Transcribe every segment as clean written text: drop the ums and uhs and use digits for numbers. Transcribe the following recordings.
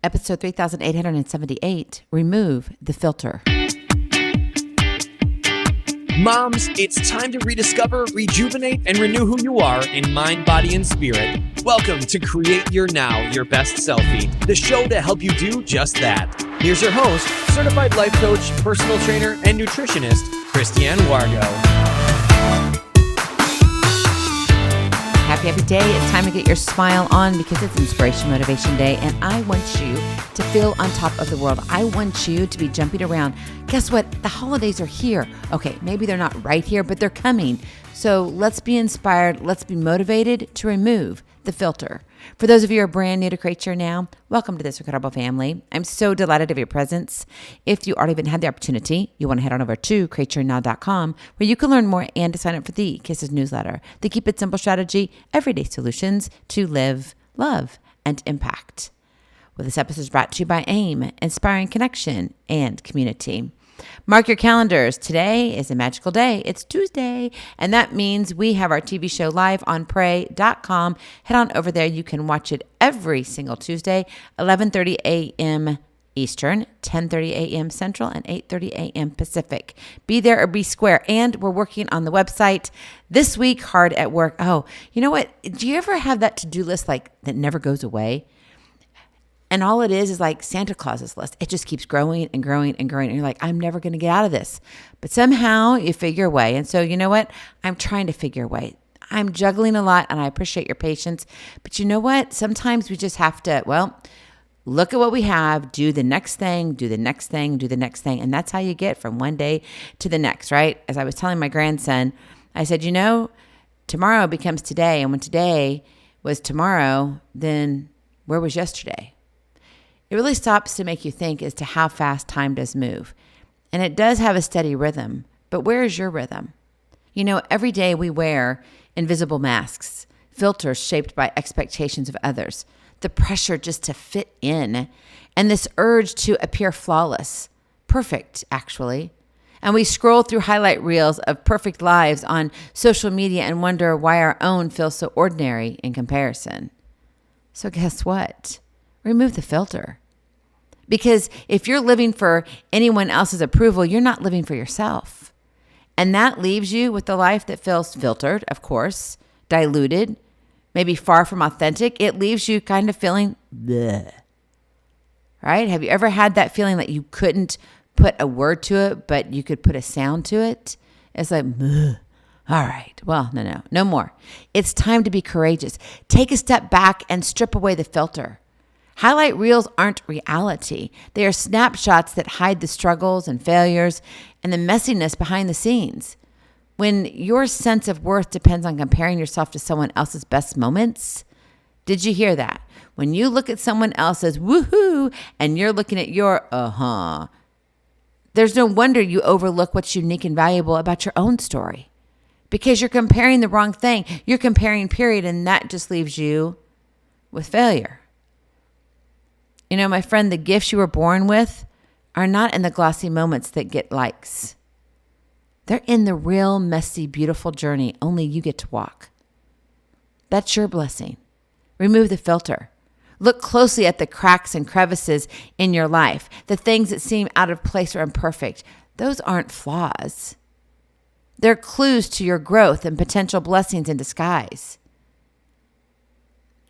Episode 3878, Remove the Filter. Moms, it's time to rediscover, rejuvenate, and renew who you are in mind, body, and spirit. Welcome to Create Your Now, Your Best Selfie, the show to help you do just that. Here's your host, certified life coach, personal trainer, and nutritionist, Christiane Wargo. Happy day. It's time to get your smile on because it's Inspiration Motivation Day, and I want you to feel on top of the world. I want you to be jumping around. Guess what? The holidays are here. Okay, maybe they're not right here, but they're coming. So let's be inspired. Let's be motivated to remove the filter. For those of you who are brand new to Create Your Now, welcome to this incredible family. I'm so delighted of your presence. If you already even had the opportunity, you want to head on over to createyournow.com where you can learn more and to sign up for the Kisses newsletter, the Keep It Simple strategy, everyday solutions to live, love, and impact. Well, this episode is brought to you by AIM, Inspiring Connection and Community. Mark your calendars. Today is a magical day. It's Tuesday, and that means we have our TV show live on pray.com. Head on over there. You can watch it every single Tuesday, 11:30 a.m. Eastern, 10:30 a.m. Central, and 8:30 a.m. Pacific. Be there or be square. And we're working on the website this week, hard at work. Oh, you know what? Do you ever have that to-do list like that never goes away? And all it is like Santa Claus's list. It just keeps growing and growing and growing. And you're like, I'm never going to get out of this. But somehow you figure a way. And so you know what? I'm trying to figure a way. I'm juggling a lot and I appreciate your patience. But you know what? Sometimes we just have to, look at what we have, do the next thing, do the next thing, do the next thing. And that's how you get from one day to the next, right? As I was telling my grandson, I said, tomorrow becomes today. And when today was tomorrow, then where was yesterday? It really stops to make you think as to how fast time does move. And it does have a steady rhythm, but where is your rhythm? Every day we wear invisible masks, filters shaped by expectations of others, the pressure just to fit in, and this urge to appear flawless, perfect, actually. And we scroll through highlight reels of perfect lives on social media and wonder why our own feels so ordinary in comparison. So guess what? Remove the filter. Because if you're living for anyone else's approval, you're not living for yourself. And that leaves you with a life that feels filtered, of course, diluted, maybe far from authentic. It leaves you kind of feeling bleh. Right? Have you ever had that feeling that you couldn't put a word to it, but you could put a sound to it? It's like, bleh. All right. Well, no more. It's time to be courageous. Take a step back and strip away the filter. Highlight reels aren't reality. They are snapshots that hide the struggles and failures and the messiness behind the scenes. When your sense of worth depends on comparing yourself to someone else's best moments, did you hear that? When you look at someone else's woohoo and you're looking at your there's no wonder you overlook what's unique and valuable about your own story because you're comparing the wrong thing. You're comparing, period, and that just leaves you with failure. My friend, the gifts you were born with are not in the glossy moments that get likes. They're in the real, messy, beautiful journey only you get to walk. That's your blessing. Remove the filter. Look closely at the cracks and crevices in your life, the things that seem out of place or imperfect. Those aren't flaws. They're clues to your growth and potential blessings in disguise.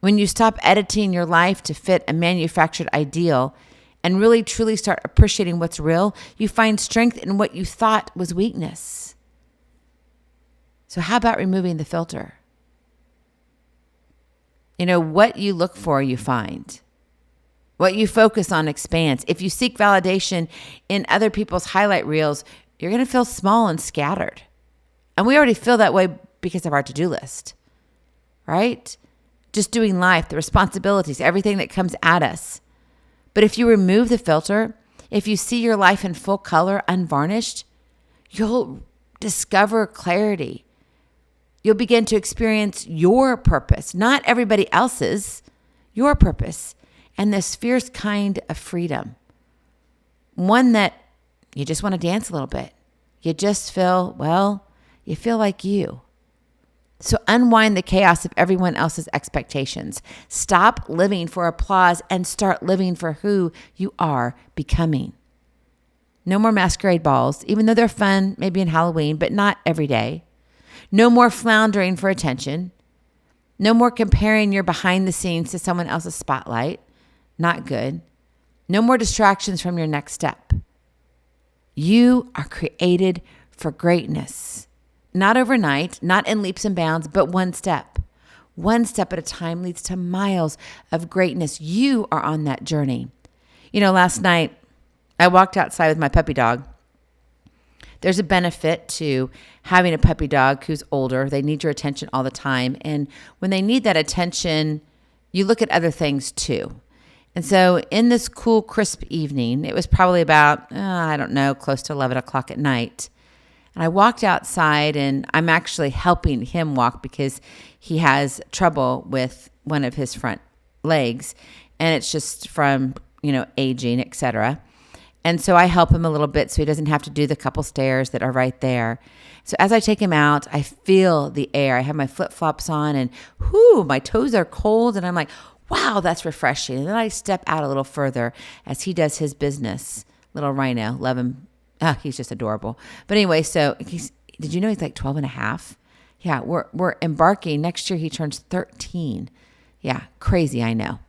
When you stop editing your life to fit a manufactured ideal and really truly start appreciating what's real, you find strength in what you thought was weakness. So how about removing the filter? What you look for, you find. What you focus on expands. If you seek validation in other people's highlight reels, you're going to feel small and scattered. And we already feel that way because of our to-do list, right? Just doing life, the responsibilities, everything that comes at us. But if you remove the filter, if you see your life in full color, unvarnished, you'll discover clarity. You'll begin to experience your purpose, not everybody else's, your purpose, and this fierce kind of freedom. One that you just want to dance a little bit. You just feel, you feel like you. So unwind the chaos of everyone else's expectations. Stop living for applause and start living for who you are becoming. No more masquerade balls, even though they're fun, maybe in Halloween, but not every day. No more floundering for attention. No more comparing your behind the scenes to someone else's spotlight. Not good. No more distractions from your next step. You are created for greatness. Not overnight, not in leaps and bounds, but one step. One step at a time leads to miles of greatness. You are on that journey. Last night I walked outside with my puppy dog. There's a benefit to having a puppy dog who's older. They need your attention all the time. And when they need that attention, you look at other things too. And so in this cool, crisp evening, it was probably about, close to 11 o'clock at night. And I walked outside, and I'm actually helping him walk because he has trouble with one of his front legs. And it's just from, aging, etc. And so I help him a little bit so he doesn't have to do the couple stairs that are right there. So as I take him out, I feel the air. I have my flip-flops on, and my toes are cold. And I'm like, wow, that's refreshing. And then I step out a little further as he does his business. Little Rhino, love him. He's just adorable. But anyway, so did you know he's like 12 and a half? Yeah, we're embarking. Next year he turns 13. Yeah, crazy, I know.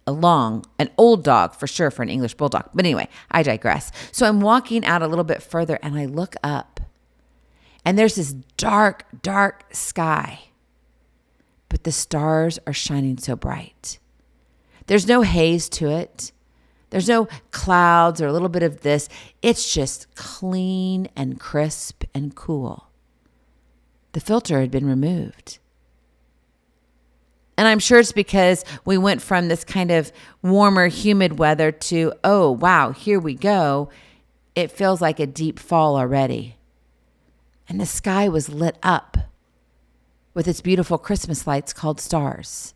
An old dog for sure for an English bulldog. But anyway, I digress. So I'm walking out a little bit further and I look up and there's this dark, dark sky. But the stars are shining so bright. There's no haze to it. There's no clouds or a little bit of this. It's just clean and crisp and cool. The filter had been removed. And I'm sure it's because we went from this kind of warmer, humid weather to, oh, wow, here we go. It feels like a deep fall already. And the sky was lit up with its beautiful Christmas lights called stars.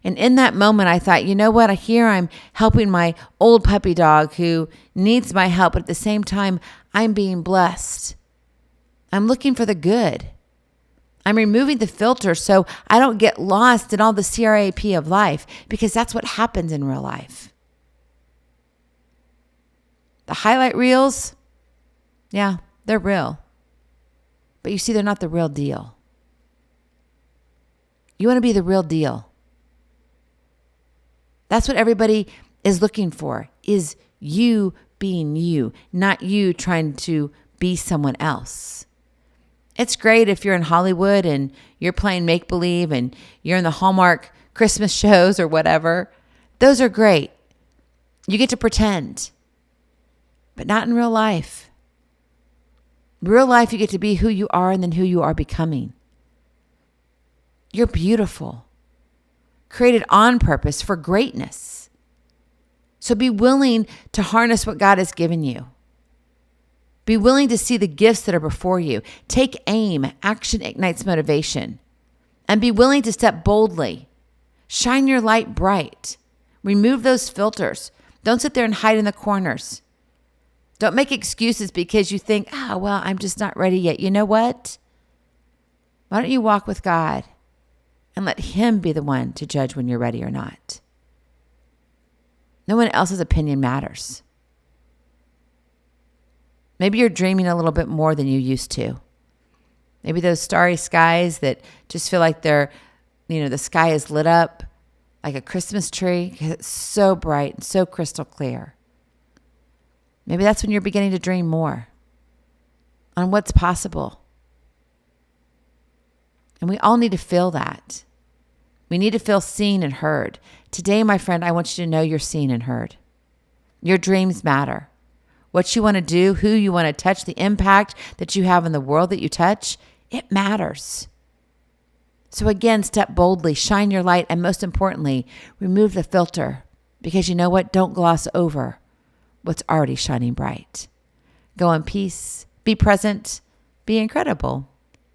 And in that moment, I thought, you know what? Here I'm helping my old puppy dog who needs my help. But at the same time, I'm being blessed. I'm looking for the good. I'm removing the filter so I don't get lost in all the crap of life, because that's what happens in real life. The highlight reels, yeah, they're real. But you see, they're not the real deal. You want to be the real deal. That's what everybody is looking for, is you being you, not you trying to be someone else. It's great if you're in Hollywood and you're playing make-believe and you're in the Hallmark Christmas shows or whatever. Those are great. You get to pretend, but not in real life. In real life, you get to be who you are and then who you are becoming. You're beautiful, created on purpose for greatness. So be willing to harness what God has given you. Be willing to see the gifts that are before you. Take aim. Action ignites motivation. And be willing to step boldly. Shine your light bright. Remove those filters. Don't sit there and hide in the corners. Don't make excuses because you think, I'm just not ready yet. You know what? Why don't you walk with God and let Him be the one to judge when you're ready or not? No one else's opinion matters. Maybe you're dreaming a little bit more than you used to. Maybe those starry skies that just feel like the sky is lit up like a Christmas tree because it's so bright and so crystal clear. Maybe that's when you're beginning to dream more on what's possible. And we all need to feel that. We need to feel seen and heard. Today, my friend, I want you to know you're seen and heard. Your dreams matter. What you want to do, who you want to touch, the impact that you have in the world that you touch, it matters. So again, step boldly, shine your light, and most importantly, remove the filter. Because you know what? Don't gloss over what's already shining bright. Go in peace, be present, be incredible,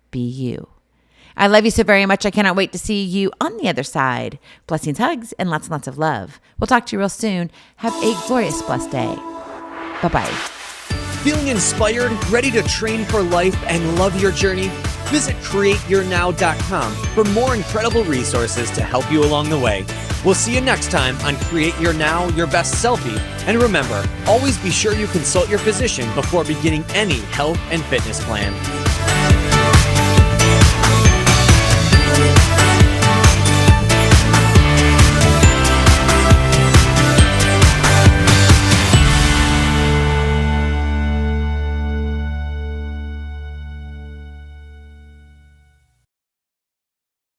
be you. I love you so very much. I cannot wait to see you on the other side. Blessings, hugs, and lots of love. We'll talk to you real soon. Have a glorious, blessed day. Bye-bye. Feeling inspired, ready to train for life and love your journey? Visit createyournow.com for more incredible resources to help you along the way. We'll see you next time on Create Your Now, Your Best Selfie. And remember, always be sure you consult your physician before beginning any health and fitness plan.